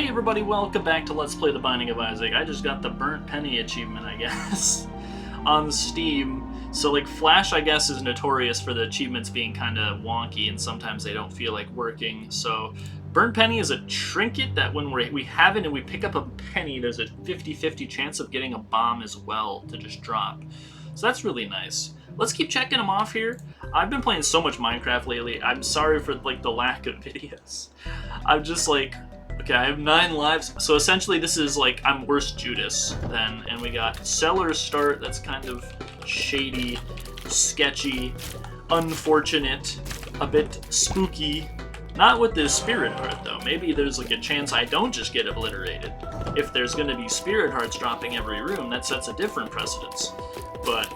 Hey everybody, welcome back to Let's Play The Binding of Isaac. I just got the Burnt Penny achievement, I guess, on Steam. So, like, Flash, I guess, is notorious for the achievements being kind of wonky, and sometimes they don't feel like working. So, Burnt Penny is a trinket that when we have it and we pick up a penny, there's a 50-50 chance of getting a bomb as well to just drop. So that's really nice. Let's keep checking them off here. I've been playing so much Minecraft lately. I'm sorry for, like, the lack of videos. I'm just, like... Okay, I have 9 lives, so essentially this is like, I'm worse Judas then, and we got Cellar Start, that's kind of shady, sketchy, unfortunate, a bit spooky. Not with the Spirit Heart though, maybe there's like a chance I don't just get obliterated. If there's gonna be Spirit Hearts dropping every room, that sets a different precedence. But,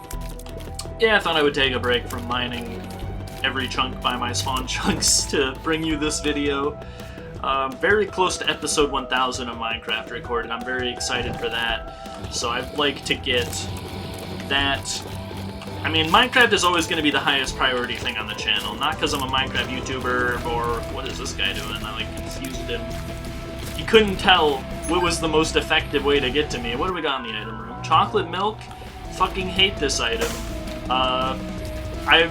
yeah, I thought I would take a break from mining every chunk by my spawn chunks to bring you this video. Very close to episode 1000 of Minecraft recorded. I'm very excited for that. So I'd like to get that. I mean, Minecraft is always going to be the highest priority thing on the channel. Not because I'm a Minecraft YouTuber or what is this guy doing? I like confused him. He couldn't tell what was the most effective way to get to me. What do we got in the item room? Chocolate milk? Fucking hate this item. I'm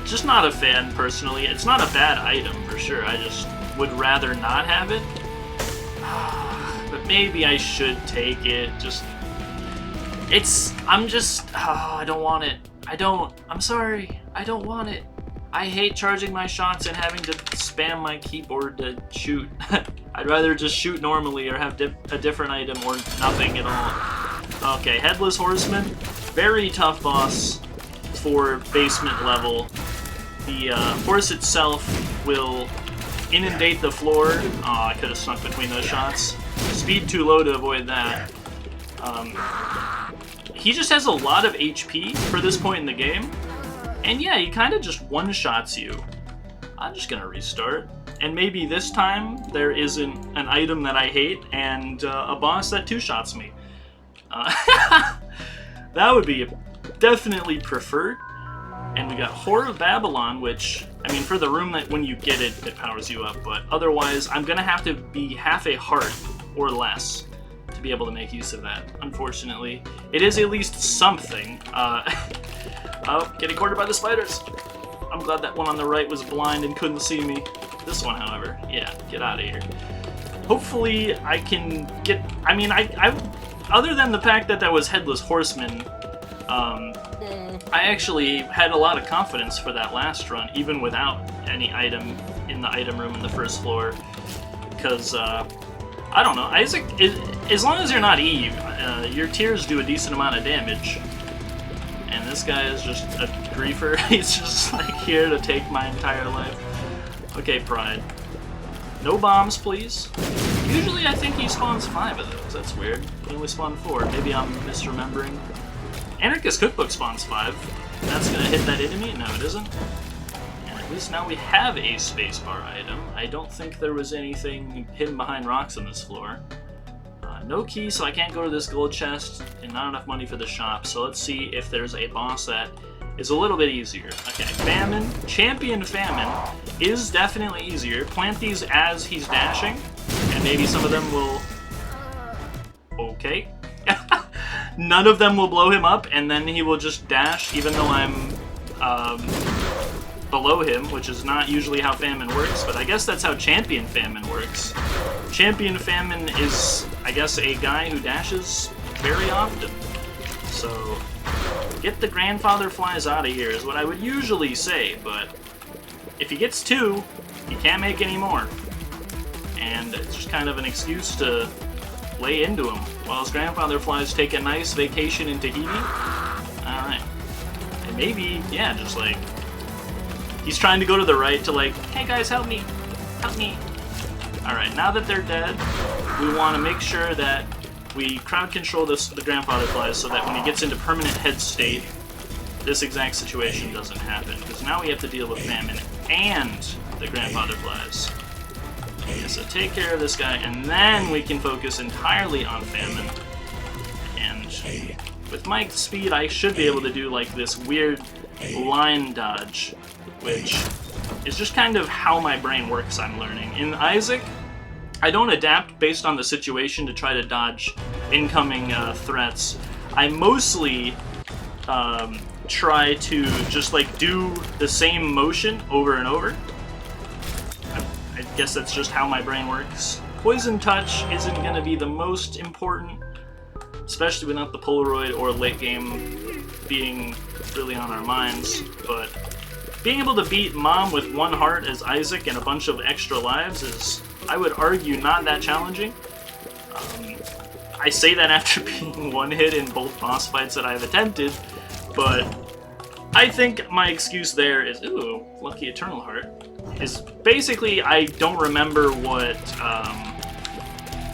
just not a fan personally. It's not a bad item for sure. I just would rather not have it, but maybe I should take it. I don't want it. I'm sorry, I don't want it. I hate charging my shots and having to spam my keyboard to shoot. I'd rather just shoot normally or have a different item or nothing at all. Okay, Headless Horseman, very tough boss for basement level. The horse itself will inundate the floor. Oh, I could have snuck between those shots. Speed too low to avoid that. He just has a lot of HP for this point in the game. And yeah, he kind of just one-shots you. I'm just gonna restart. And maybe this time there isn't an item that I hate and a boss that two-shots me. That would be definitely preferred. And we got Whore of Babylon, which, I mean, for the room that when you get it, it powers you up, but otherwise, I'm gonna have to be half a heart or less to be able to make use of that, unfortunately. It is at least something. Oh, getting cornered by the spiders. I'm glad that one on the right was blind and couldn't see me. This one, however, yeah, get out of here. Hopefully, I can get, I mean, I other than the fact that that was Headless Horseman, I actually had a lot of confidence for that last run, even without any item in the item room in the first floor. Because, I don't know, Isaac, as long as you're not Eve, your tears do a decent amount of damage. And this guy is just a griefer. He's just like here to take my entire life. Okay, Pride. No bombs, please. Usually I think he spawns 5 of those. That's weird. He only spawned 4. Maybe I'm misremembering. Anarchist Cookbook spawns 5. That's gonna hit that enemy? No, it isn't. And at least now we have a spacebar item. I don't think there was anything hidden behind rocks on this floor. No key, so I can't go to this gold chest, and not enough money for the shop. So let's see if there's a boss that is a little bit easier. Okay, Famine. Champion Famine is definitely easier. Plant these as he's dashing, and maybe some of them will... Okay. None of them will blow him up, and then he will just dash, even though I'm below him, which is not usually how Famine works, but I guess that's how Champion Famine works. Champion Famine is, I guess, a guy who dashes very often. So, get the grandfather flies out of here is what I would usually say, but if he gets 2, he can't make any more. And it's just kind of an excuse to lay into him while his grandfather flies take a nice vacation in Tahiti. Alright. And maybe, yeah, just like, he's trying to go to the right to like, hey guys, help me, help me. Alright, now that they're dead, we want to make sure that we crowd control the grandfather flies so that when he gets into permanent head state, this exact situation doesn't happen. Because now we have to deal with Famine and the grandfather flies. Okay, so take care of this guy, and then we can focus entirely on Famine. And with my speed, I should be able to do like this weird line dodge, which is just kind of how my brain works, I'm learning. In Isaac, I don't adapt based on the situation to try to dodge incoming threats. I mostly try to just like do the same motion over and over. I guess that's just how my brain works. Poison Touch isn't going to be the most important, especially without the Polaroid or late game being really on our minds, but being able to beat Mom with 1 heart as Isaac and a bunch of extra lives is, I would argue, not that challenging. I say that after being 1 hit in both boss fights that I've attempted, but I think my excuse there is, ooh, Lucky Eternal Heart, is basically I don't remember what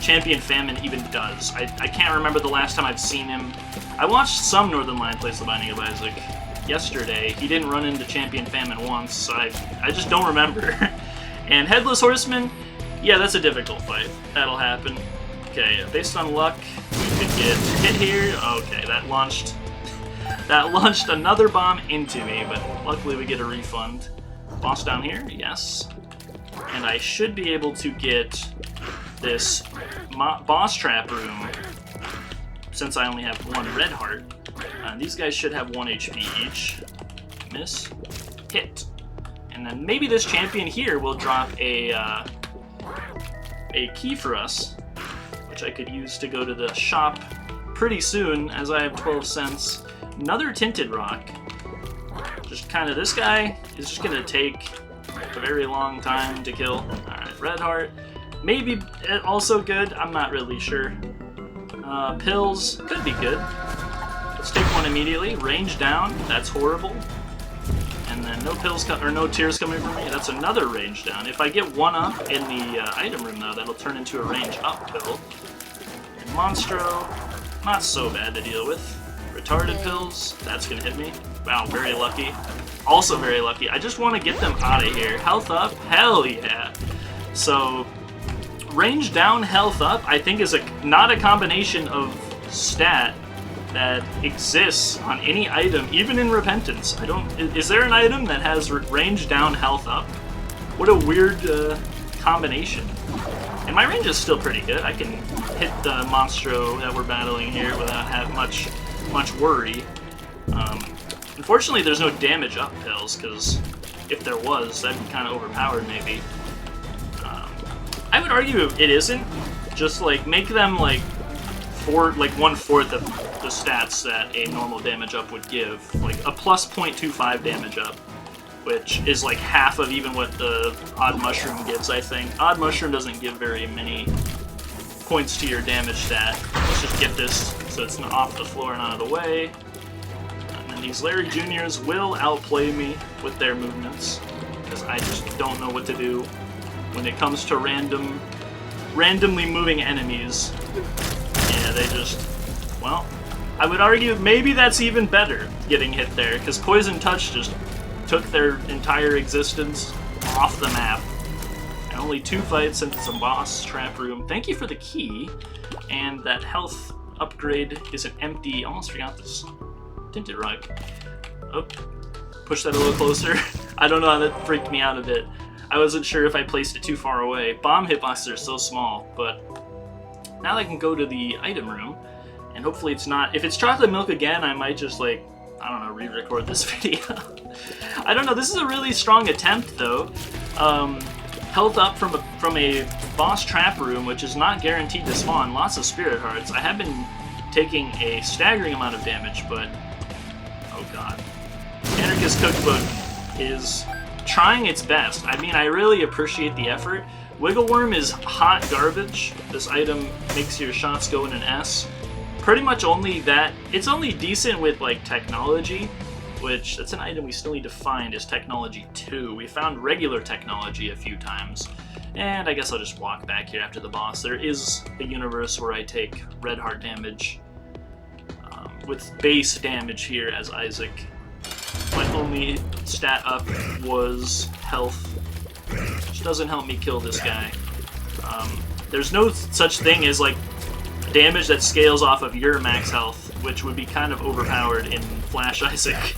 Champion Famine even does. I can't remember the last time I've seen him. I watched some Northern Lion plays The Binding of Isaac yesterday. He didn't run into Champion Famine once, so I just don't remember. And Headless Horseman, yeah, that's a difficult fight. That'll happen. Okay, based on luck, we could get hit here. Okay, that launched another bomb into me, but luckily we get a refund. Boss down here, yes. And I should be able to get this boss trap room, since I only have 1 red heart. These guys should have 1 HP each. Miss. Hit. And then maybe this champion here will drop a key for us, which I could use to go to the shop pretty soon, as I have 12 cents. Another Tinted Rock. Just kind of, this guy is just going to take a very long time to kill. Alright, red heart. Maybe also good, I'm not really sure. Pills, could be good. Let's take 1 immediately. Range down, that's horrible. And then no pills or no tears coming from me, that's another range down. If I get 1 up in the item room though, that'll turn into a range up pill. And Monstro, not so bad to deal with. Retarded pills, that's gonna hit me. Wow, very lucky. Also very lucky. I just want to get them out of here. Health up, hell yeah. So, range down, health up, I think is not a combination of stat that exists on any item, even in Repentance. Is there an item that has range down, health up? What a weird combination. And my range is still pretty good. I can hit the Monstro that we're battling here without having much worry. Unfortunately, there's no damage up pills, because if there was, that'd be kind of overpowered maybe. I would argue it isn't. Just like make them like 1/4 of the stats that a normal damage up would give, like a plus 0.25 damage up, which is like half of even what the Odd Mushroom gives, I think. Odd Mushroom doesn't give very many points to your damage stat. Let's just get this so it's not off the floor and out of the way. And then these Larry Juniors will outplay me with their movements, because I just don't know what to do when it comes to randomly moving enemies. Yeah, they just, well, I would argue maybe that's even better, getting hit there, because Poison Touch just took their entire existence off the map. And only 2 fights since it's a boss trap room. Thank you for the key, and that health upgrade is an empty, almost forgot this Tinted Rock. Oh, push that a little closer. I don't know how that freaked me out a bit. I wasn't sure if I placed it too far away. Bomb hitboxes are so small, but now I can go to the item room, and hopefully it's not... If it's chocolate milk again, I might just, like, I don't know, re-record this video. I don't know, this is a really strong attempt, though. Health up from a boss trap room, which is not guaranteed to spawn. Lots of spirit hearts. I have been taking a staggering amount of damage, but... Oh god. Anarchist Cookbook is trying its best. I mean, I really appreciate the effort. Wiggle Worm is hot garbage. This item makes your shots go in an S. Pretty much only that. It's only decent with, like, technology, which, that's an item we still need to find, is technology 2. We found regular technology a few times. And I guess I'll just walk back here after the boss. There is a universe where I take red heart damage with base damage here as Isaac. My only stat up was health, which doesn't help me kill this guy. There's no such thing as like damage that scales off of your max health, which would be kind of overpowered in Flash Isaac,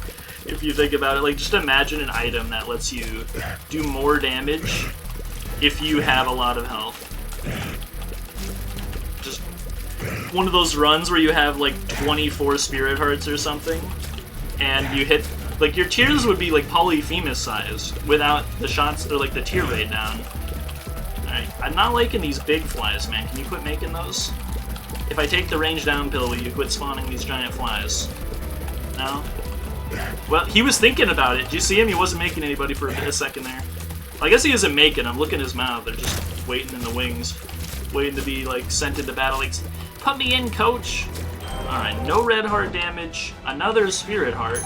if you think about it. Like, just imagine an item that lets you do more damage if you have a lot of health. Just one of those runs where you have like 24 spirit hearts or something, and you hit, like, your tiers would be like Polyphemus sized without the shots or like the tier rate down. Alright, I'm not liking these big flies, man. Can you quit making those? If I take the range down pill, will you quit spawning these giant flies? No? Well, he was thinking about it. Did you see him? He wasn't making anybody for a second there. I guess he isn't making. I'm looking at his mouth. They're just waiting in the wings. Waiting to be, like, sent into battle. Like, put me in, coach! Alright, no red heart damage. Another spirit heart.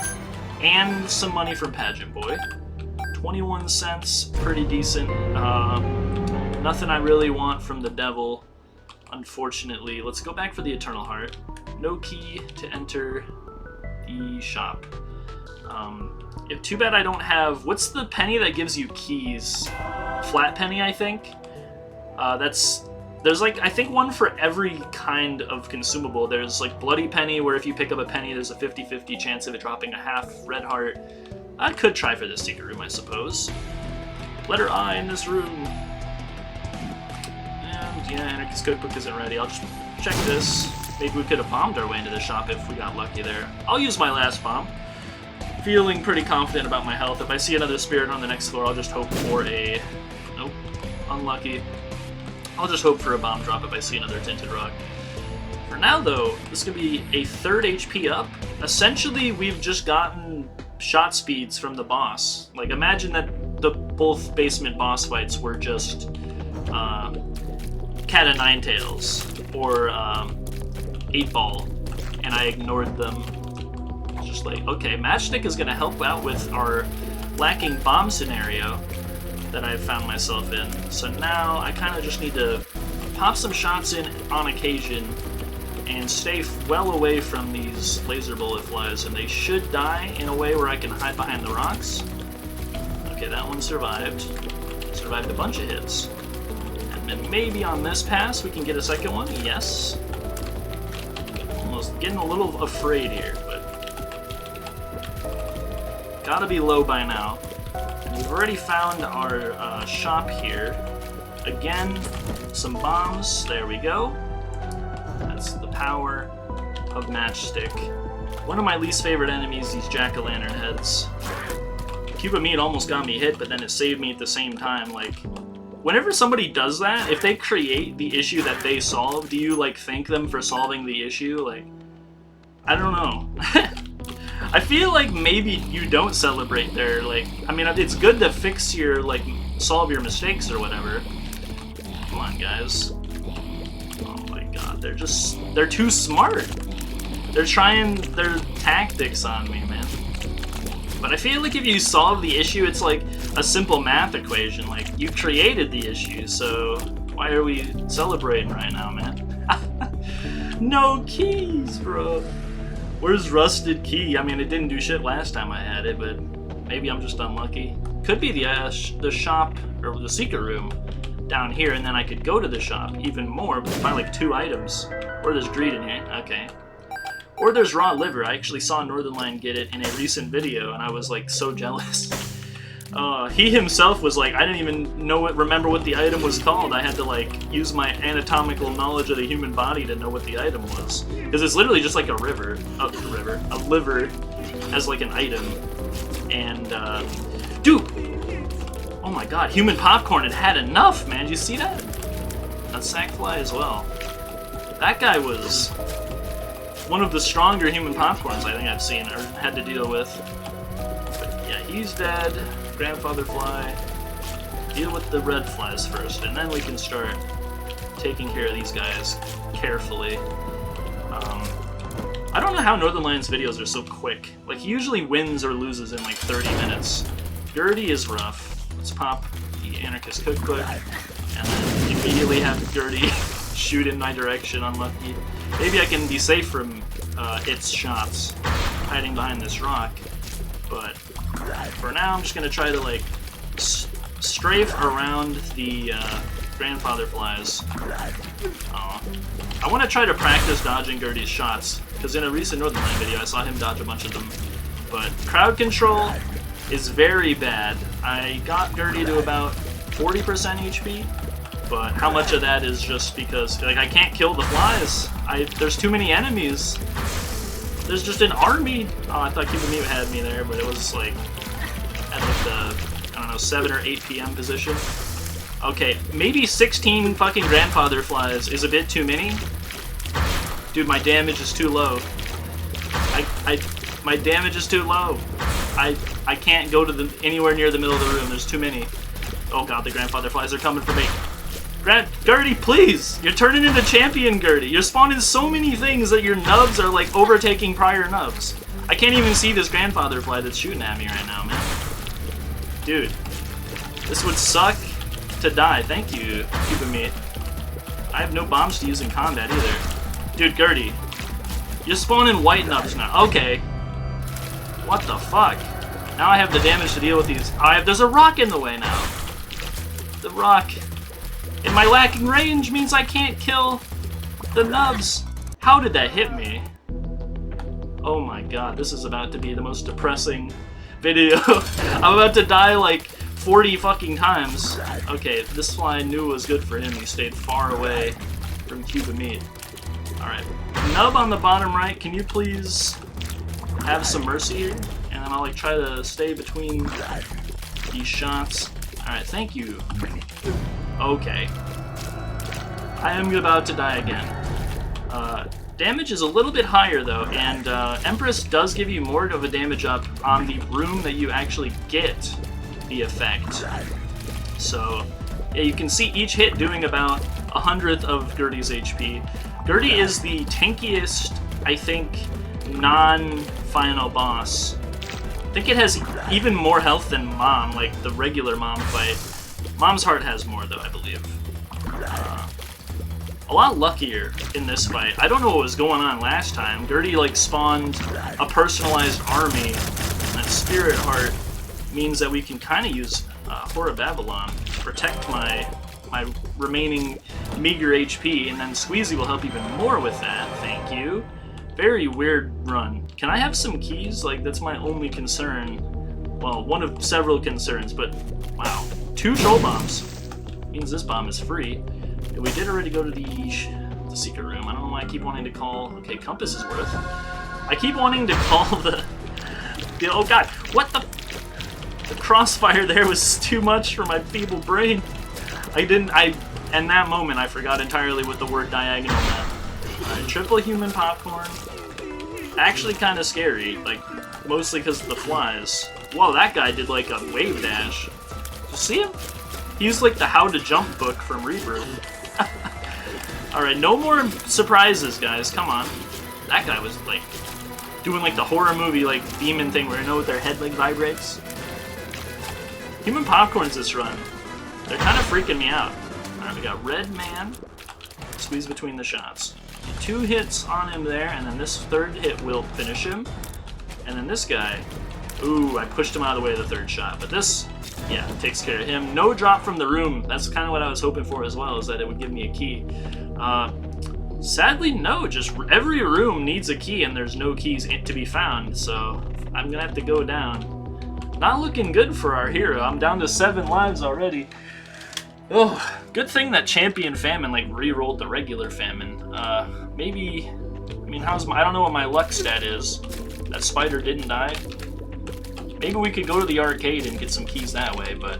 And some money from Pageant Boy. 21 cents. Pretty decent. Nothing I really want from the devil, unfortunately. Let's go back for the Eternal Heart. No key to enter the shop. Too bad I don't have... What's the penny that gives you keys? Flat penny, I think? There's, like, I think one for every kind of consumable. There's, like, Bloody Penny, where if you pick up a penny, there's a 50-50 chance of it dropping a half red heart. I could try for this secret room, I suppose. Letter I in this room. And, yeah, Anarchist Cookbook isn't ready. I'll just check this. Maybe we could have bombed our way into the shop if we got lucky there. I'll use my last bomb. Feeling pretty confident about my health. If I see another spirit on the next floor, I'll just hope for a... Nope. Unlucky. I'll just hope for a bomb drop if I see another Tinted Rock. For now, though, this could be a 3rd HP up. Essentially, we've just gotten shot speeds from the boss. Like, imagine that both basement boss fights were just Cat of Nine Tails or 8-Ball, and I ignored them. Just like, okay, Matchstick is going to help out with our lacking bomb scenario that I've found myself in. So now I kind of just need to pop some shots in on occasion and stay well away from these laser bullet flies, and they should die in a way where I can hide behind the rocks. Okay, that one survived. Survived a bunch of hits. And then maybe on this pass we can get a second one. Yes. Almost getting a little afraid here, but gotta be low by now. We've already found our shop here. Again, some bombs. There we go. That's the power of Matchstick. One of my least favorite enemies, these jack-o'-lantern heads. Cuba Meat almost got me hit, but then it saved me at the same time. Like, whenever somebody does that, if they create the issue that they solve, do you, like, thank them for solving the issue? Like, I don't know. I feel like maybe you don't celebrate their, like... I mean, it's good to fix your, like, solve your mistakes or whatever. Come on, guys. Oh my god, they're too smart. They're trying their tactics on me, man. But I feel like if you solve the issue, it's like a simple math equation. Like, you created the issue, so why are we celebrating right now, man? No keys, bro. Where's Rusted Key? I mean, it didn't do shit last time I had it, but maybe I'm just unlucky. Could be the shop, or the secret room down here, and then I could go to the shop even more, but buy like 2 items. Or there's Greed in here, okay. Or there's Raw Liver. I actually saw Northernlion get it in a recent video, and I was like so jealous. He himself was like, I didn't even remember what the item was called. I had to like use my anatomical knowledge of the human body to know what the item was. Because it's literally just like a liver as like an item. And, dude! Oh my god, Human Popcorn had enough, man. Did you see that? That Sackfly as well. That guy was one of the stronger Human Popcorns I think I've seen or had to deal with. But yeah, he's dead. Grandfather Fly. Deal with the red flies first, and then we can start taking care of these guys carefully. I don't know how Northernlion's videos are so quick. Like, he usually wins or loses in like 30 minutes. Gertie is rough. Let's pop the Anarchist Cookbook, and then immediately have Gertie shoot in my direction, unlucky. Maybe I can be safe from its shots, hiding behind this rock, but for now I'm just going to try to like strafe around the Grandfather Flies. I want to try to practice dodging Gertie's shots, because in a recent Northernlion video I saw him dodge a bunch of them, but crowd control is very bad. I got Gertie to about 40% HP, But how much of that is just because, like, I can't kill the flies? There's too many enemies. There's just an army. Oh, I thought Cuban Meat had me there, but it was like at like the, I don't know, 7 or 8 p.m. position. Okay, maybe 16 fucking grandfather flies is a bit too many. Dude, my damage is too low. My damage is too low. I can't go to anywhere near the middle of the room. There's too many. Oh god, the grandfather flies are coming for me. Gertie, please! You're turning into champion, Gertie. You're spawning so many things that your nubs are like overtaking prior nubs. I can't even see this grandfather fly that's shooting at me right now, man. Dude, this would suck to die. Thank you, Cuban Meat. I have no bombs to use in combat either. Dude, Gertie, you're spawning white nubs now. Okay. What the fuck? Now I have the damage to deal with these. There's a rock in the way now. The rock. And my lacking range means I can't kill the nubs. How did that hit me? Oh my god, this is about to be the most depressing video. I'm about to die like 40 fucking times. Okay, this fly I knew was good for him. He stayed far away from Cuban Meat. Alright, nub on the bottom right, can you please have some mercy here? And then I'll like try to stay between these shots. Alright, thank you. Okay. I am about to die again. Damage is a little bit higher though, and Empress does give you more of a damage up on the room that you actually get the effect. So, yeah, you can see each hit doing about 100th of Gertie's HP. Gertie is the tankiest, I think, non-final boss. I think it has even more health than Mom, like the regular Mom fight. Mom's heart has more though, I believe. A lot luckier in this fight. I don't know what was going on last time. Gertie like spawned a personalized army, and Spirit Heart means that we can kind of use Whore of Babylon to protect my remaining meager HP, and then Squeezy will help even more with that. Thank you. Very weird run. Can I have some keys? Like, that's my only concern. Well, one of several concerns, but wow. 2 troll bombs. Means this bomb is free. And we did already go to the secret room. I don't know why I keep wanting to call... Okay, Compass is worth. I keep wanting to call the oh god, what the... The crossfire there was too much for my feeble brain. In that moment, I forgot entirely what the word diagonal meant. Triple human popcorn. Actually kind of scary, like, mostly because of the flies. Whoa, that guy did like a wave dash. Did you see him? He used like the How to Jump book from Rebirth. Alright, no more surprises, guys. Come on. That guy was like doing like the horror movie like demon thing where you know their head like vibrates. Human popcorns this run. They're kind of freaking me out. Alright, we got Red Man. Squeeze between the shots. 2 hits on him there, and then this 3rd hit will finish him. And then this guy, ooh, I pushed him out of the way of the 3rd shot. But this, yeah, takes care of him. No drop from the room. That's kind of what I was hoping for as well, is that it would give me a key. Sadly, no. Just every room needs a key, and there's no keys to be found. So I'm going to have to go down. Not looking good for our hero. I'm down to 7 lives already. Oh, good thing that Champion Famine like re-rolled the regular Famine. Maybe, I mean, I don't know what my luck stat is. That spider didn't die. Maybe we could go to the arcade and get some keys that way, but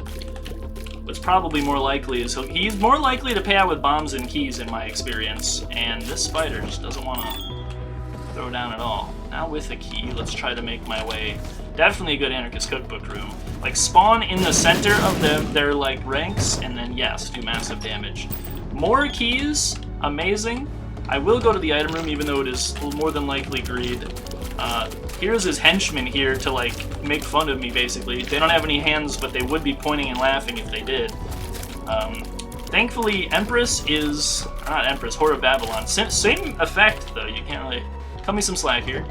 what's probably more likely is he's more likely to pay out with bombs than keys in my experience, and this spider just doesn't want to throw down at all. Now with a key, let's try to make my way. Definitely a good Anarchist Cookbook room. Like, spawn in the center of their like ranks, and then yes, do massive damage. More keys, amazing. I will go to the item room, even though it is more than likely greed. Here's his henchmen here to like make fun of me, basically. They don't have any hands, but they would be pointing and laughing if they did. Thankfully, Empress is not Empress, Whore of Babylon. Same effect though. You can't really cut me some slack here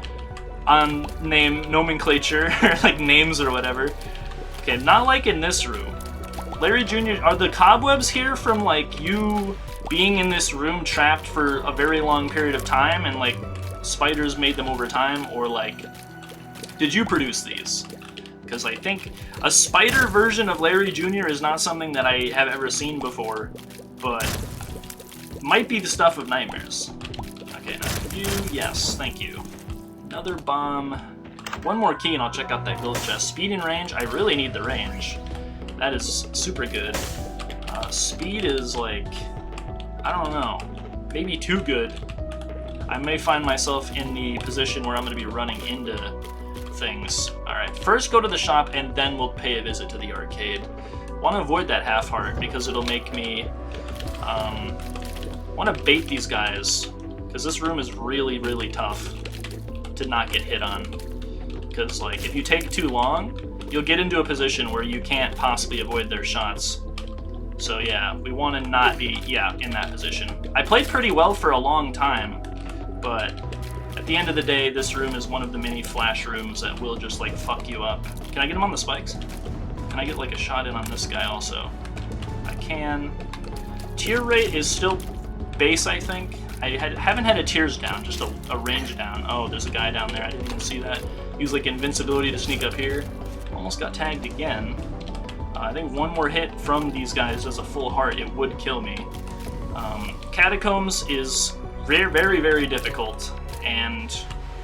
on name nomenclature, like names or whatever. Okay, not like in this room. Larry Jr., are the cobwebs here from like you being in this room trapped for a very long period of time and like spiders made them over time, or like did you produce these? Because I think a spider version of Larry Jr. is not something that I have ever seen before. but might be the stuff of nightmares. Okay, now you, yes, thank you. Another bomb. One more key and I'll check out that gold chest. Speed and range, I really need the range. That is super good. Speed is like, I don't know, maybe too good. I may find myself in the position where I'm going to be running into things. Alright, first go to the shop and then we'll pay a visit to the arcade. Want to avoid that half heart because it'll make me want to bait these guys, because this room is really, really tough to not get hit on. Because like if you take too long, you'll get into a position where you can't possibly avoid their shots. So yeah, we want to not be in that position. I played pretty well for a long time, but at the end of the day, this room is one of the many flash rooms that will just like fuck you up. Can I get him on the spikes? Can I get like a shot in on this guy also? I can. Tier rate is still base, I think. I haven't had a tears down, just a range down. Oh, there's a guy down there. I didn't even see that. Use like invincibility to sneak up here. Almost got tagged again. I think one more hit from these guys as a full heart, it would kill me. Catacombs is very, very, very difficult, and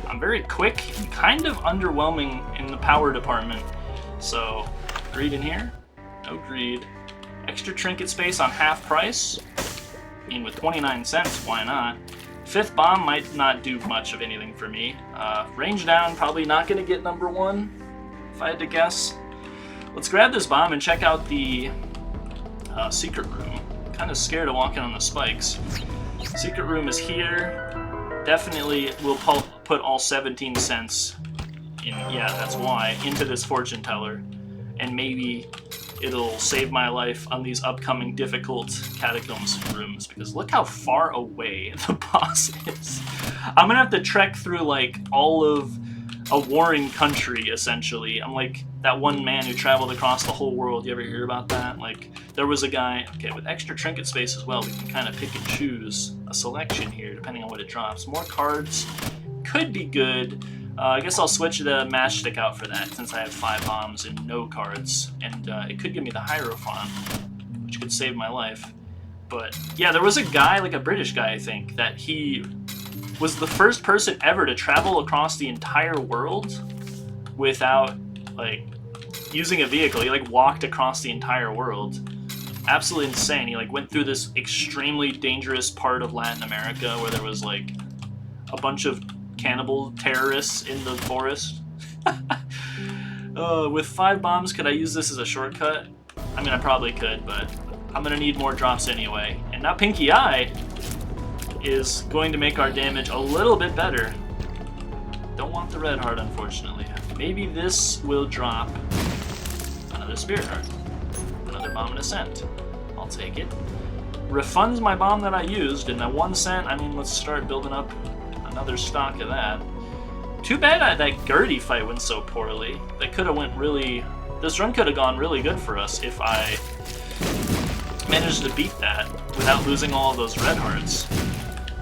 I'm very quick and kind of underwhelming in the power department. So, greed in here? No greed. Extra trinket space on half price? I mean, with 29 cents, why not? Fifth bomb might not do much of anything for me. Range down, probably not going to get number one, if I had to guess. Let's grab this bomb and check out the secret room. Kind of scared of walking on the spikes. Secret room is here. Definitely will put all 17 cents in, yeah, that's why, into this fortune teller. And maybe it'll save my life on these upcoming difficult catacombs rooms, because look how far away the boss is. I'm gonna have to trek through like all of a warring country, essentially. I'm like that one man who traveled across the whole world. You ever hear about that? Like, there was a guy, okay, with extra trinket space as well, we can kind of pick and choose a selection here, depending on what it drops. More cards could be good. I guess I'll switch the matchstick out for that, since I have 5 bombs and no cards, and it could give me the Hierophant, which could save my life. But yeah, there was a guy, like a British guy, I think, that he was the first person ever to travel across the entire world without, like, using a vehicle. He, like, walked across the entire world. Absolutely insane. He, like, went through this extremely dangerous part of Latin America where there was, like, a bunch of cannibal terrorists in the forest. With 5 bombs, could I use this as a shortcut? I mean, I probably could, but I'm gonna need more drops anyway. And now Pinky Eye is going to make our damage a little bit better. Don't want the red heart, unfortunately. Maybe this will drop another spirit heart. Another bomb and ascent. I'll take it. Refunds my bomb that I used, and at 1 cent, I mean, let's start building up another stock of that. Too bad that Gertie fight went so poorly. That could have went really... This run could have gone really good for us if I managed to beat that without losing all of those red hearts.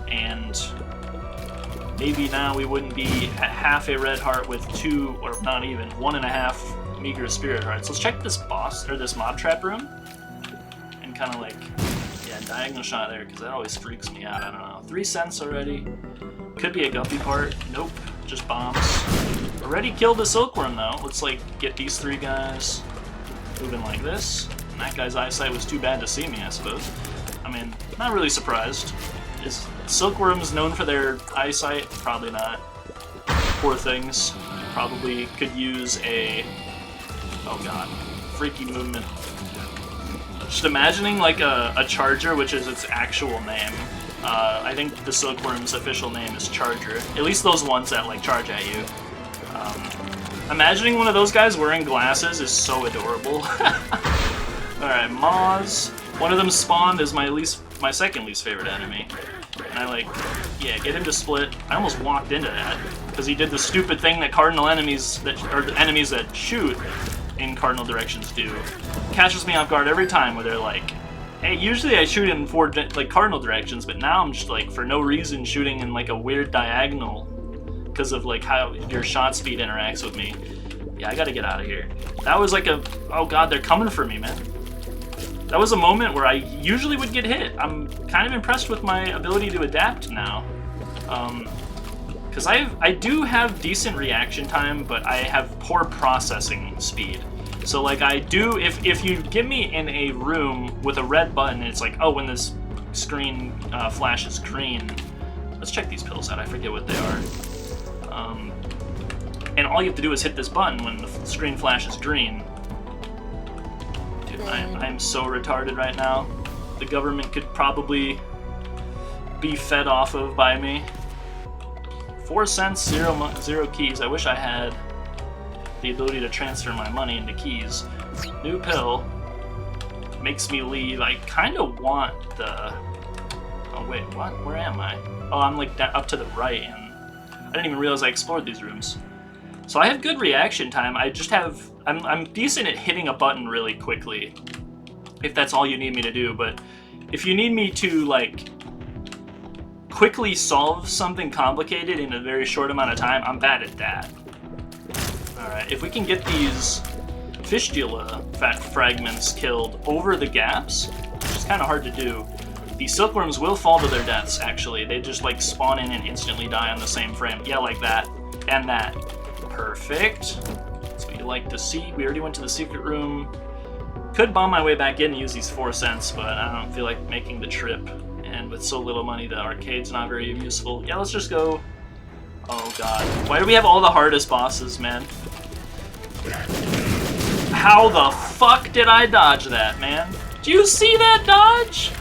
And maybe now we wouldn't be at half a red heart with 2, or not even, 1.5 meager spirit hearts. Let's check this boss, or this mob trap room, and kind of like, yeah, diagonal shot there, because that always freaks me out. I don't know. 3 cents already. Could be a guppy part. Nope, just bombs. Already killed the silkworm though. Let's like get these 3 guys moving like this. And that guy's eyesight was too bad to see me, I suppose. I mean, not really surprised. Is silkworms known for their eyesight? Probably not. Poor things. Probably could use a... Oh god. Freaky movement. Just imagining like a charger, which is its actual name. I think the silkworm's official name is Charger. At least those ones that like charge at you. Imagining one of those guys wearing glasses is so adorable. Alright, Moz. One of them spawned as my second least favorite enemy. And I like, yeah, get him to split. I almost walked into that because he did the stupid thing that cardinal enemies or enemies that shoot in cardinal directions do. Catches me off guard every time where they're like, hey, usually I shoot in 4 like cardinal directions, but now I'm just like for no reason shooting in like a weird diagonal because of like how your shot speed interacts with me. Yeah, I gotta get out of here. That was like a, oh god, they're coming for me, man. That was a moment where I usually would get hit. I'm kind of impressed with my ability to adapt now. Because I do have decent reaction time, but I have poor processing speed. So like I do, if you get me in a room with a red button, it's like, oh, when this screen flashes green. Let's check these pills out, I forget what they are. And all you have to do is hit this button when the screen flashes green. Dude, I'm so retarded right now. The government could probably be fed off of by me. 4 cents, zero keys. I wish I had the ability to transfer my money into keys. New pill makes me leave. I kind of want the... Oh wait, what? Where am I? Oh, I'm like up to the right, and I didn't even realize I explored these rooms. So I have good reaction time. I just have... I'm decent at hitting a button really quickly, if that's all you need me to do. But if you need me to like quickly solve something complicated in a very short amount of time, I'm bad at that. Alright, if we can get these fistula fragments killed over the gaps, which is kind of hard to do, the silkworms will fall to their deaths, actually. They just like spawn in and instantly die on the same frame. Yeah, like that. And that. Perfect. That's what you like to see. We already went to the secret room. Could bomb my way back in and use these 4 cents, but I don't feel like making the trip. And with so little money, the arcade's not very useful. Yeah, let's just go... Oh god. Why do we have all the hardest bosses, man? How the fuck did I dodge that, man? Do you see that dodge?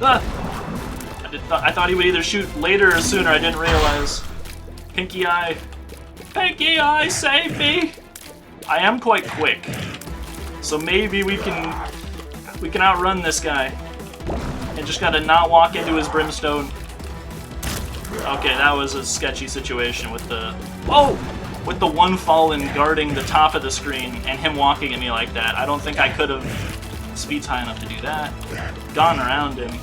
I thought he would either shoot later or sooner, I didn't realize. Pinky Eye. Pinky Eye, save me! I am quite quick. So maybe we can outrun this guy. And just gotta not walk into his brimstone. Okay, that was a sketchy situation with the... Oh! With the one fallen guarding the top of the screen and him walking at me like that. I don't think I could have... Speed's high enough to do that. Gone around him.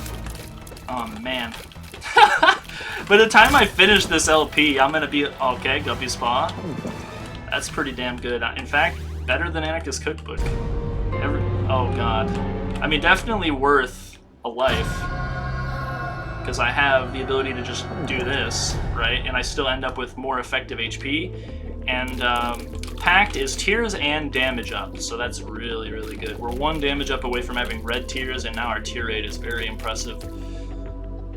Oh, man. By the time I finish this LP, I'm gonna be... Okay, Guppy Spa. That's pretty damn good. In fact, better than Annika's Cookbook. Oh, God. I mean, definitely worth a life, because I have the ability to just do this, right? And I still end up with more effective HP. And Pact is tears and damage up, so that's really, really good. We're 1 damage up away from having red tears, and now our tear rate is very impressive.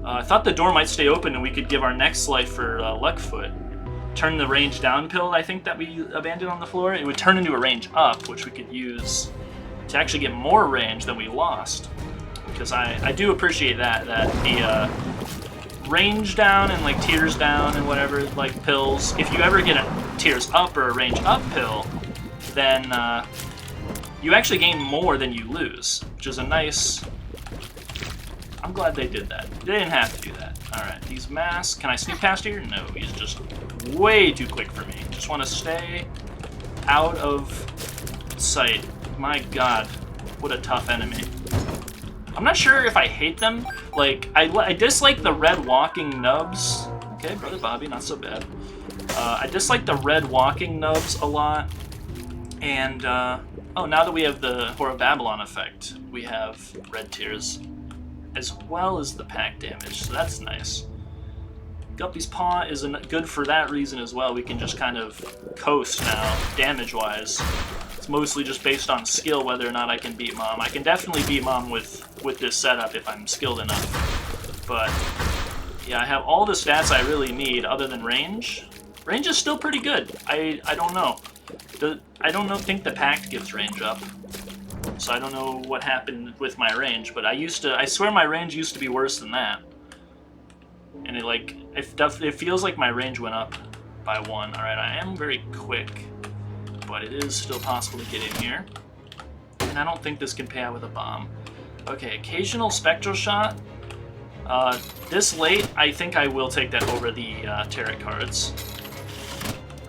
I thought the door might stay open and we could give our next life for Luckfoot. Turn the range down pill, I think, that we abandoned on the floor. It would turn into a range up, which we could use to actually get more range than we lost. Because I do appreciate that the range down and like tears down and whatever, like pills, if you ever get a tears up or a range up pill, then you actually gain more than you lose, which is a nice... I'm glad they did that. They didn't have to do that. Alright, these masks, can I sneak past here? No, he's just way too quick for me. Just want to stay out of sight. My god, what a tough enemy. I'm not sure if I hate them. Like, I dislike the red walking nubs. Okay, Brother Bobby, not so bad. I dislike the red walking nubs a lot. And, oh, now that we have the Whore of Babylon effect, we have red tears, as well as the pack damage, so that's nice. Guppy's Paw is good for that reason as well. We can just kind of coast now, damage-wise. It's mostly just based on skill whether or not I can beat Mom. I can definitely beat Mom with this setup if I'm skilled enough. But yeah, I have all the stats I really need other than range. Range is still pretty good. I don't know. I don't think the Pact gives range up. So I don't know what happened with my range, but I swear my range used to be worse than that. And it feels like my range went up by 1. Alright, I am very quick, but it is still possible to get in here. And I don't think this can pay out with a bomb. Okay, occasional spectral shot. This late, I think I will take that over the tarot cards.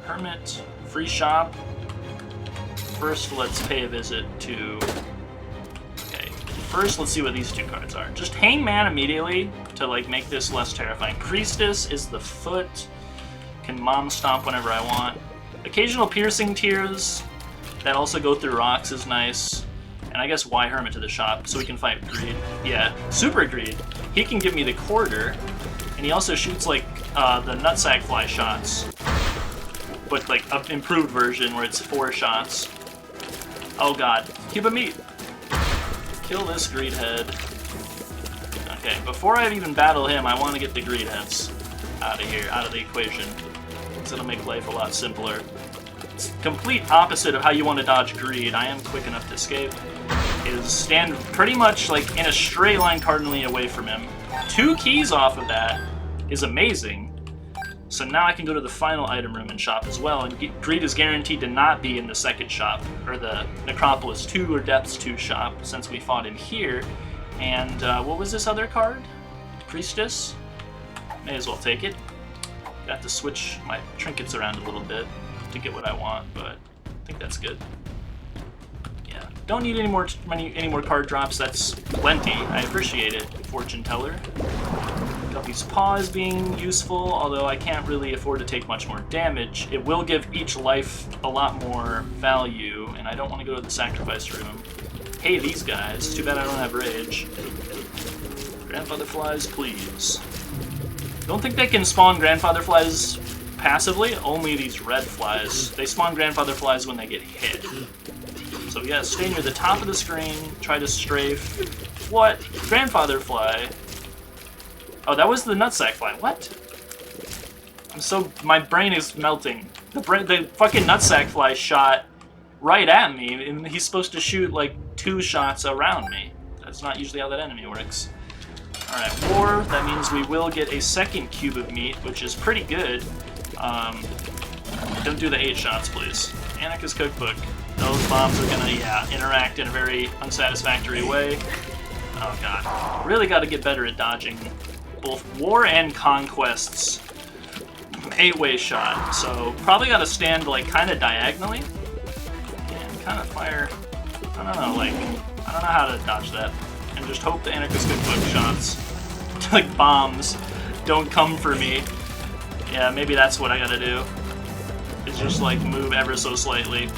Hermit, free shop. First, let's pay a visit to... Okay, first let's see what these 2 cards are. Just Hangman immediately to like make this less terrifying. Priestess is the foot. Can Mom stomp whenever I want. Occasional piercing tears that also go through rocks is nice. And I guess Y Hermit to the shop so we can fight Greed. Yeah, Super Greed. He can give me the quarter, and he also shoots like the Nutsack Fly shots, but like an improved version where it's 4 shots. Oh god, Cuba Meat! Kill this Greed head. Okay, before I even battle him, I want to get the Greed heads out of here, out of the equation. It's gonna make life a lot simpler. It's complete opposite of how you want to dodge Greed. I am quick enough to escape. Is stand pretty much like in a straight line cardinally away from him. 2 keys off of that is amazing. So now I can go to the final item room and shop as well, and Greed is guaranteed to not be in the second shop, or the Necropolis 2 or Depths 2 shop, since we fought in here. And what was this other card? Priestess? May as well take it. Got to switch my trinkets around a little bit to get what I want, but I think that's good. Yeah, don't need any more card drops. That's plenty. I appreciate it, Fortune Teller. Guppy's Paw is being useful, although I can't really afford to take much more damage. It will give each life a lot more value, and I don't want to go to the sacrifice room. Hey, these guys. Too bad I don't have rage. Grandfather Flies, please. Don't think they can spawn Grandfather Flies passively, only these red flies. They spawn Grandfather Flies when they get hit. So yeah, stay near the top of the screen, try to strafe. What? Grandfather Fly? Oh, that was the Nutsack Fly. What? My brain is melting. The fucking Nutsack Fly shot right at me, and he's supposed to shoot like 2 shots around me. That's not usually how that enemy works. Alright, War. That means we will get a second cube of meat, which is pretty good. Don't do the 8 shots, please. Annika's Cookbook. Those bombs are gonna, yeah, interact in a very unsatisfactory way. Oh god. Really gotta get better at dodging both War and Conquest's 8-way shot. So, probably gotta stand, like, kinda diagonally. And kinda fire, I don't know, like, I don't know how to dodge that. And just hope the Annika's Cookbook shots, like bombs, don't come for me. Yeah, maybe that's what I gotta do. Is just like move ever so slightly.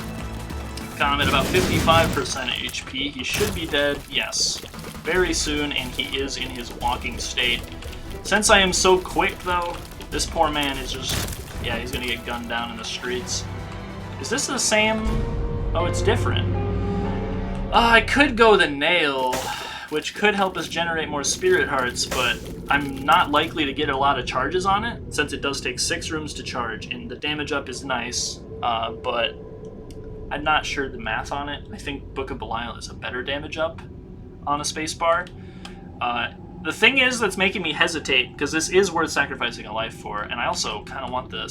Got him at about 55% HP. He should be dead, yes. Very soon, and he is in his walking state. Since I am so quick though, this poor man is just, yeah, he's gonna get gunned down in the streets. Is this the same? Oh, it's different. I could go the nail, which could help us generate more spirit hearts, but I'm not likely to get a lot of charges on it, since it does take 6 rooms to charge, and the damage up is nice, but I'm not sure the math on it. I think Book of Belial is a better damage up on a spacebar. The thing is that's making me hesitate, because this is worth sacrificing a life for, and I also kind of want the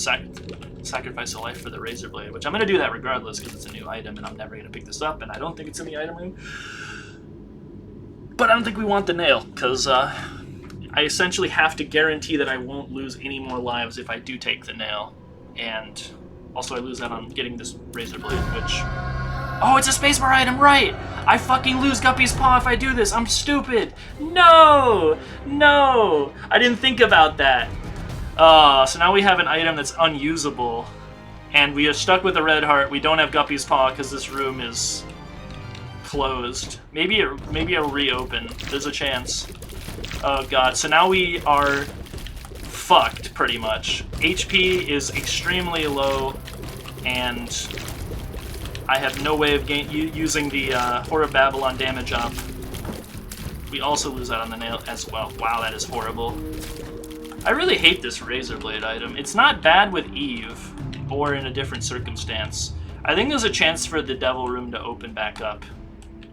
sacrifice a life for the Razor Blade, which I'm going to do that regardless, because it's a new item, and I'm never going to pick this up, and I don't think it's in the item room. But I don't think we want the nail, because I essentially have to guarantee that I won't lose any more lives if I do take the nail. And also I lose that on getting this Razor Blade, which... Oh, it's a spacebar item, right! I fucking lose Guppy's Paw if I do this, I'm stupid! No! No! I didn't think about that. So now we have an item that's unusable, and we are stuck with a red heart. We don't have Guppy's Paw because this room is closed. Maybe it'll reopen. There's a chance. Oh god. So now we are fucked pretty much. HP is extremely low, and I have no way of using the Horror Babylon damage up. We also lose out on the nail as well. Wow, that is horrible. I really hate this Razor Blade item. It's not bad with Eve, or in a different circumstance. I think there's a chance for the Devil Room to open back up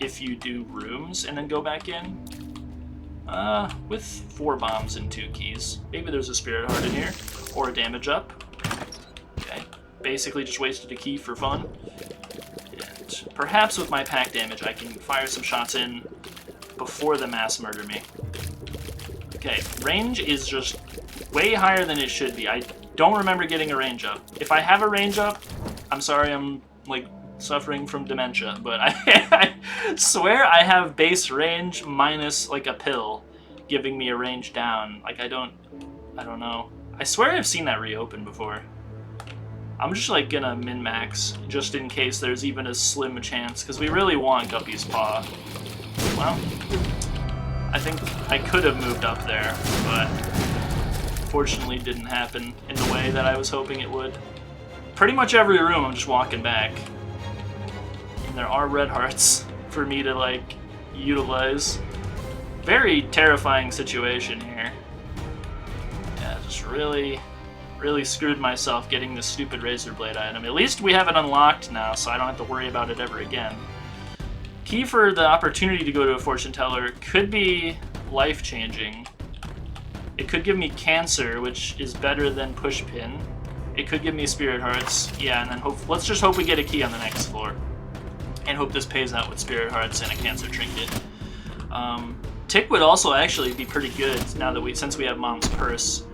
if you do rooms and then go back in. With 4 bombs and 2 keys. Maybe there's a Spirit Heart in here, or a damage up. Okay, basically just wasted a key for fun. And perhaps with my pack damage I can fire some shots in before the mass murder me. Okay, range is just way higher than it should be. I don't remember getting a range up. If I have a range up, I'm sorry, I'm like suffering from dementia, but I swear I have base range minus like a pill giving me a range down. Like I don't know. I swear I've seen that reopen before. I'm just like gonna min-max just in case there's even a slim chance, because we really want Guppy's Paw. Well, I think I could have moved up there, but fortunately didn't happen in the way that I was hoping it would. Pretty much every room I'm just walking back. And there are red hearts for me to like utilize. Very terrifying situation here. Yeah, just really screwed myself getting this stupid Razor Blade item. At least we have it unlocked now, so I don't have to worry about it ever again. Key for the opportunity to go to a fortune teller could be life-changing. It could give me Cancer, which is better than Pushpin. It could give me Spirit Hearts. Yeah, and then let's just hope we get a key on the next floor. And hope this pays out with Spirit Hearts and a Cancer Trinket. Tick would also actually be pretty good now that since we have Mom's Purse.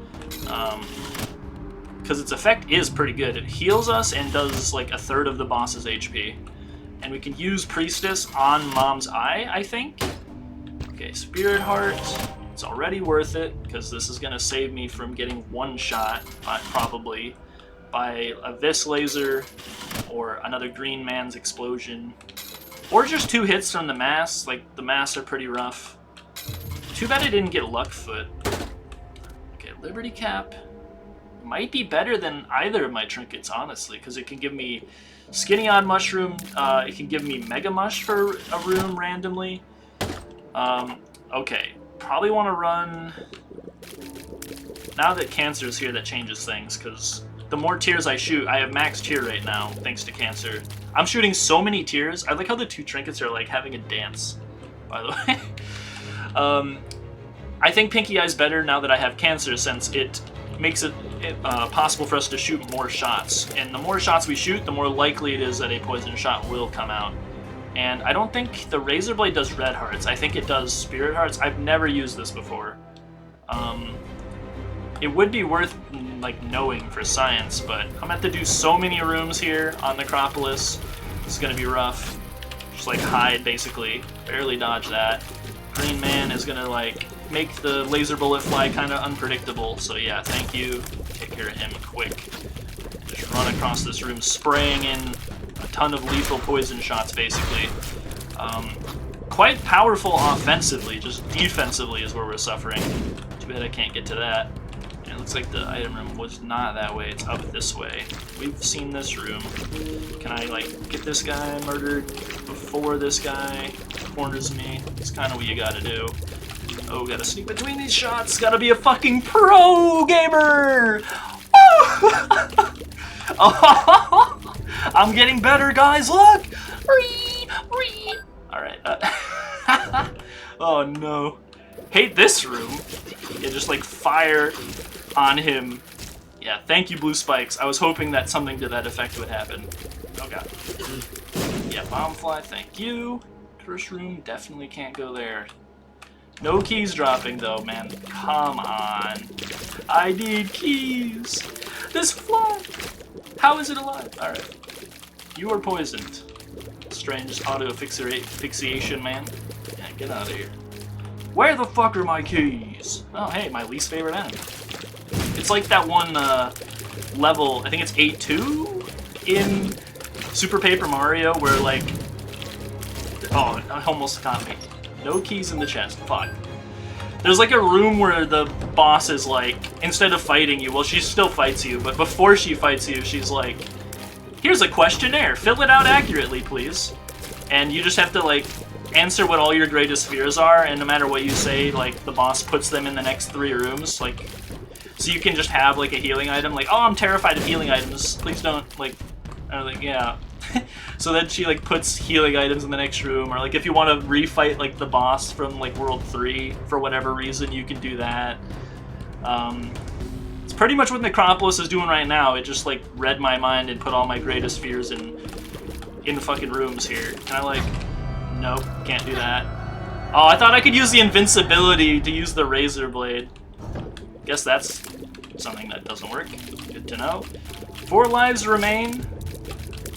Because its effect is pretty good. It heals us and does like a third of the boss's HP. And we can use Priestess on Mom's Eye, I think. Okay, Spirit Heart. It's already worth it, because this is going to save me from getting one shot, probably, by a Vis Laser, or another Green Man's Explosion. Or just 2 hits from the Mass. Like, the Mass are pretty rough. Too bad I didn't get Luckfoot. Okay, Liberty Cap. Might be better than either of my trinkets, honestly, because it can give me Skinny Odd Mushroom, it can give me Mega Mush for a room randomly. Okay, probably want to run... Now that Cancer's here, that changes things, because the more tiers I shoot, I have max tier right now, thanks to Cancer. I'm shooting so many tiers. I like how the 2 trinkets are like having a dance, by the way. I think Pinky Eye's better now that I have Cancer, since it makes it possible for us to shoot more shots. And the more shots we shoot, the more likely it is that a poison shot will come out. And I don't think the Razor Blade does red hearts. I think it does spirit hearts. I've never used this before. It would be worth like knowing for science, but I'm gonna have to do so many rooms here on Necropolis. It's gonna be rough. Just like hide basically, barely dodge that. Green Man is gonna like make the laser bullet fly kind of unpredictable. So yeah, thank you. Take care of him quick. Just run across this room, spraying in a ton of lethal poison shots basically. Quite powerful offensively, just defensively is where we're suffering. Too bad I can't get to that. It looks like the item room was not that way, it's up this way. We've seen this room. Can I, like, get this guy murdered before this guy corners me? It's kind of what you gotta do. Oh, gotta sneak between these shots. Gotta be a fucking pro gamer! Oh, I'm getting better, guys, look! Alright, oh no. Hate this room. Yeah, just like fire on him. Yeah, thank you, Blue Spikes. I was hoping that something to that effect would happen. Oh god. Yeah, Bombfly, thank you. First room, definitely can't go there. No keys dropping though, man. Come on. I need keys. This fly. How is it alive? Alright. You are poisoned. Strange auto-asphyxiation, man. Yeah, get out of here. Where the fuck are my keys? Oh, hey, my least favorite enemy. It's like that one level, I think it's A2 in Super Paper Mario, where like... Oh, it almost got me. No keys in the chest. Fuck. There's like a room where the boss is like, instead of fighting you, well, she still fights you, but before she fights you, she's like, here's a questionnaire. Fill it out accurately, please. And you just have to like answer what all your greatest fears are, and no matter what you say, like the boss puts them in the next 3 rooms. Like, so you can just have like a healing item, like, oh, I'm terrified of healing items. Please don't like. I'm like, yeah. So then she like puts healing items in the next room, or like if you want to refight like the boss from like World 3 for whatever reason, you can do that. It's pretty much what Necropolis is doing right now. It just like read my mind and put all my greatest fears in the fucking rooms here. Can I like? Nope, can't do that. Oh, I thought I could use the invincibility to use the Razor Blade. Guess that's something that doesn't work. Good to know. 4 lives remain.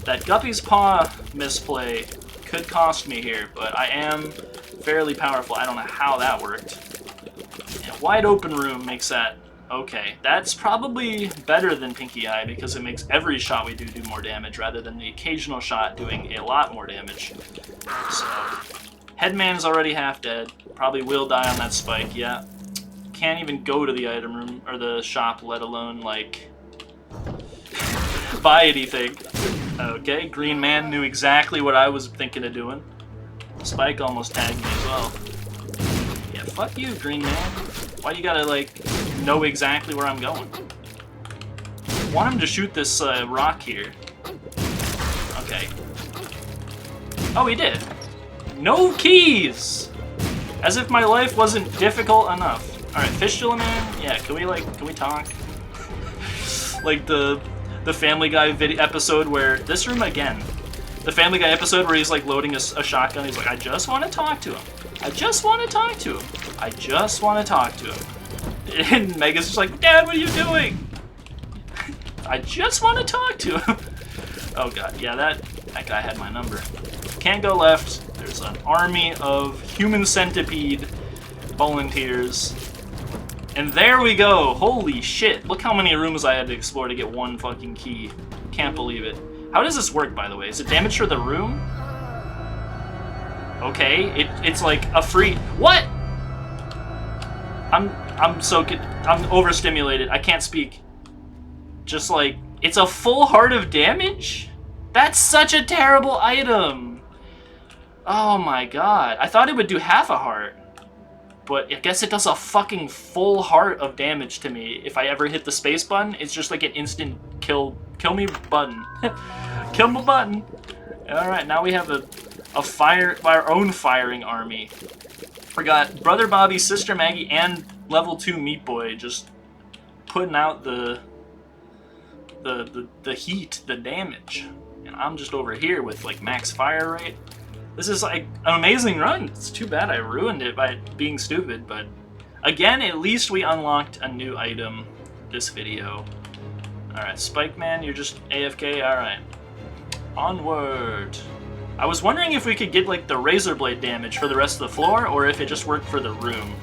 That Guppy's Paw misplay could cost me here, but I am fairly powerful. I don't know how that worked. Yeah, wide open room makes that Okay, that's probably better than Pinky Eye because it makes every shot we do more damage rather than the occasional shot doing a lot more damage. So, Headman's already half dead. Probably will die on that spike, yeah. Can't even go to the item room or the shop, let alone, like, buy anything. Okay, Green Man knew exactly what I was thinking of doing. Spike almost tagged me as well. Yeah, fuck you, Green Man. Why you gotta, like, know exactly where I'm going? Want him to shoot this rock here. Okay. Oh, he did. No keys! As if my life wasn't difficult enough. Alright, Fistula Man? Yeah, can we talk? Like the Family Guy episode where, this room again. The Family Guy episode where he's like loading a shotgun, he's like, I just want to talk to him. I just want to talk to him. I just want to talk to him. And Mega's just like, Dad, what are you doing? I just want to talk to him. Oh god, yeah, that guy had my number. Can't go left. There's an army of human centipede volunteers. And there we go. Holy shit. Look how many rooms I had to explore to get one fucking key. Can't believe it. How does this work, by the way? Is it damage for the room? Okay, it's like a free... What? I'm overstimulated. I can't speak. Just like, it's a full heart of damage? That's such a terrible item. Oh my god. I thought it would do half a heart. But I guess it does a fucking full heart of damage to me. If I ever hit the space button, it's just like an instant kill me button. Kill me button. Alright, now we have our own firing army. We got Brother Bobby, Sister Maggie, and level 2 Meat Boy just putting out the heat, the damage. And I'm just over here with like max fire rate. This is like an amazing run. It's too bad I ruined it by being stupid, but again, at least we unlocked a new item this video. Alright, Spike Man, you're just AFK? Alright. Onward. I was wondering if we could get like the razor blade damage for the rest of the floor, or if it just worked for the room.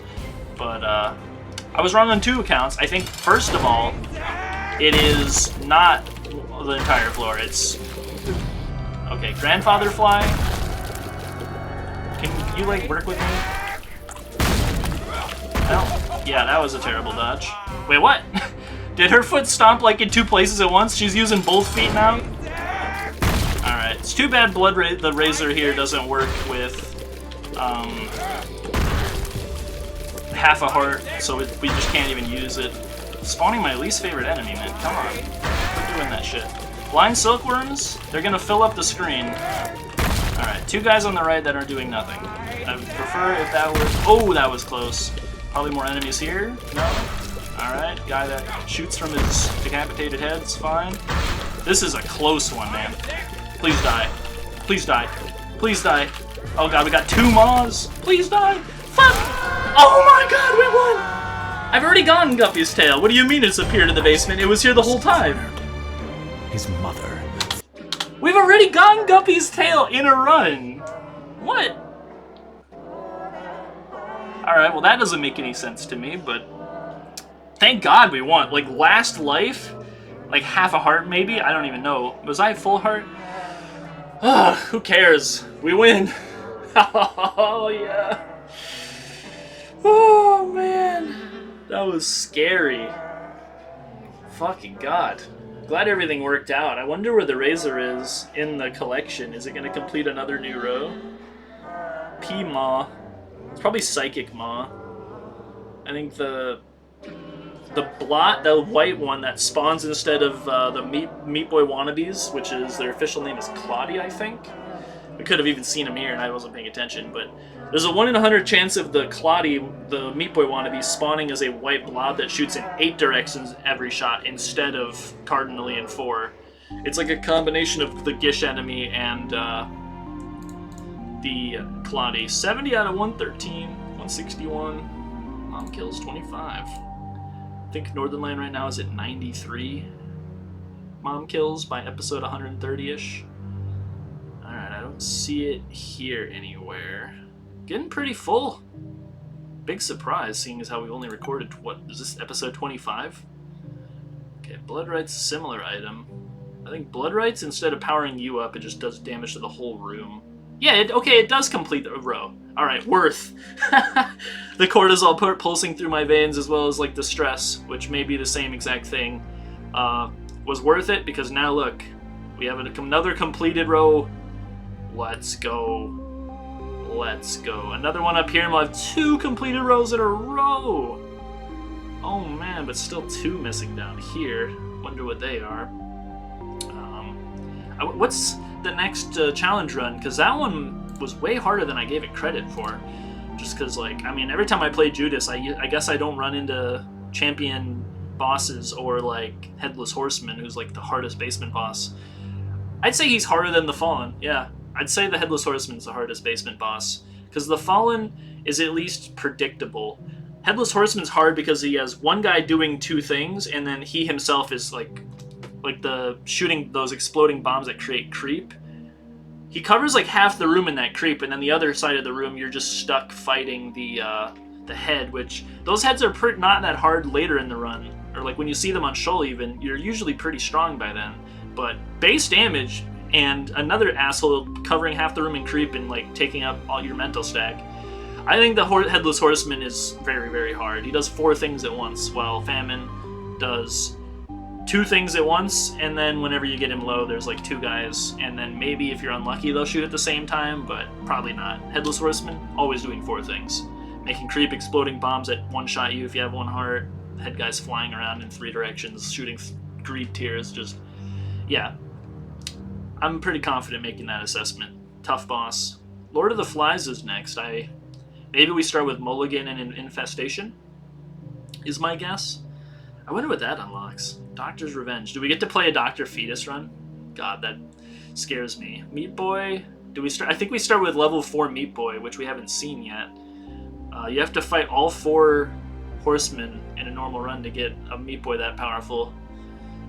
But I was wrong on 2 accounts. I think, first of all, it is not the entire floor. It's... Okay, Grandfather Fly. Can you, like, work with me? Oh, yeah, that was a terrible dodge. Wait, what? Did her foot stomp, like, in 2 places at once? She's using both feet now? Alright, it's too bad the Razor here doesn't work with, half a heart, so we just can't even use it. Spawning my least favorite enemy, man. Come on. We're doing that shit. Blind Silkworms, they're gonna fill up the screen. Alright, 2 guys on the right that are doing nothing. I would prefer if that was... Oh, that was close. Probably more enemies here? No? Alright, guy that shoots from his decapitated head's fine. This is a close one, man. Please die. Please die. Please die. Oh god, we got 2 maws. Please die. Fuck! Oh my god, we won! I've already gotten Guppy's tail. What do you mean it's appeared in the basement? It was here the whole time. His mother. We've already gotten Guppy's tail in a run. What? Alright, well that doesn't make any sense to me, but... Thank God we won. Like, last life? Like, half a heart, maybe? I don't even know. Was I full heart? Ugh, who cares? We win. Oh, yeah. Oh, man. That was scary. Fucking God. Glad everything worked out. I wonder where the Razor is in the collection. Is it going to complete another new row? P-Maw. It's probably Psychic Maw. I think the blot, the white one that spawns instead of the Meat Boy wannabes, which is their official name is Claudia, I think. We could have even seen him here and I wasn't paying attention, but there's a 1 in 100 chance of the Claudia, the Meat Boy wannabe, spawning as a white blob that shoots in 8 directions every shot instead of cardinally in 4. It's like a combination of the Gish enemy and the Claudia. 70 out of 113, 161, mom kills 25. I think Northernlion right now is at 93 mom kills by episode 130-ish. Alright, I don't see it here anywhere. Getting pretty full. Big surprise, seeing as how we only recorded, what, is this episode 25? Okay, Blood Rights, similar item. I think Blood Rights, instead of powering you up, it just does damage to the whole room. Yeah, it does complete the row. Alright, worth. The cortisol pulsing through my veins, as well as like the stress, which may be the same exact thing, was worth it, because now look, we have another completed row. Let's go. Let's go. Another one up here, and we'll have 2 completed rows in a row. Oh man, but still 2 missing down here. Wonder what they are. What's the next challenge run? Because that one was way harder than I gave it credit for. Just because, like, I mean, every time I play Judas, I guess I don't run into champion bosses or, like, Headless Horseman, who's, like, the hardest basement boss. I'd say he's harder than the Fallen, yeah. I'd say the Headless Horseman's the hardest basement boss. Because the Fallen is at least predictable. Headless Horseman's hard because he has one guy doing 2 things, and then he himself is, like the shooting those exploding bombs that create creep. He covers like half the room in that creep, and then the other side of the room you're just stuck fighting the head, which those heads are not that hard later in the run, or like when you see them on Shoal even, you're usually pretty strong by then. But base damage and another asshole covering half the room in creep and like taking up all your mental stack. I think the Headless Horseman is very, very hard. He does 4 things at once, while Famine does 2 things at once, and then whenever you get him low, there's like 2 guys, and then maybe if you're unlucky, they'll shoot at the same time, but probably not. Headless Horseman, always doing 4 things. Making creep, exploding bombs that one-shot you if you have 1 heart, head guys flying around in 3 directions, shooting greed tears, just, yeah. I'm pretty confident making that assessment. Tough boss. Lord of the Flies is next. Maybe we start with Mulligan and Infestation, is my guess. I wonder what that unlocks. Doctor's Revenge. Do we get to play a Dr. Fetus run? God, that scares me. Meat Boy? Do we start? I think we start with level 4 Meat Boy, which we haven't seen yet. You have to fight all 4 horsemen in a normal run to get a Meat Boy that powerful.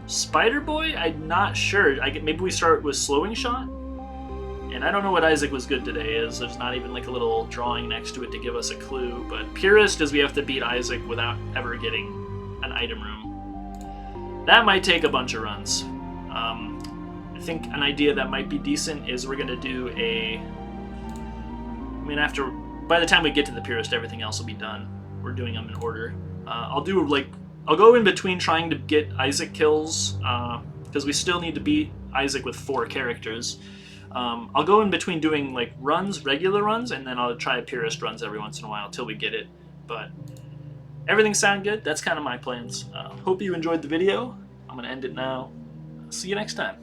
Spider Boy? I'm not sure. Maybe we start with Slowing Shot? And I don't know what Isaac was good today is. There's not even like a little drawing next to it to give us a clue. But Purist is we have to beat Isaac without ever getting an item room. That might take a bunch of runs. I think an idea that might be decent is we're gonna do by the time we get to the Purist, everything else will be done. We're doing them in order. I'll go in between trying to get Isaac kills, because we still need to beat Isaac with 4 characters. I'll go in between doing like runs, regular runs, and then I'll try Purist runs every once in a while till we get it. But everything sound good? That's kind of my plans. Hope you enjoyed the video. I'm going to end it now. See you next time.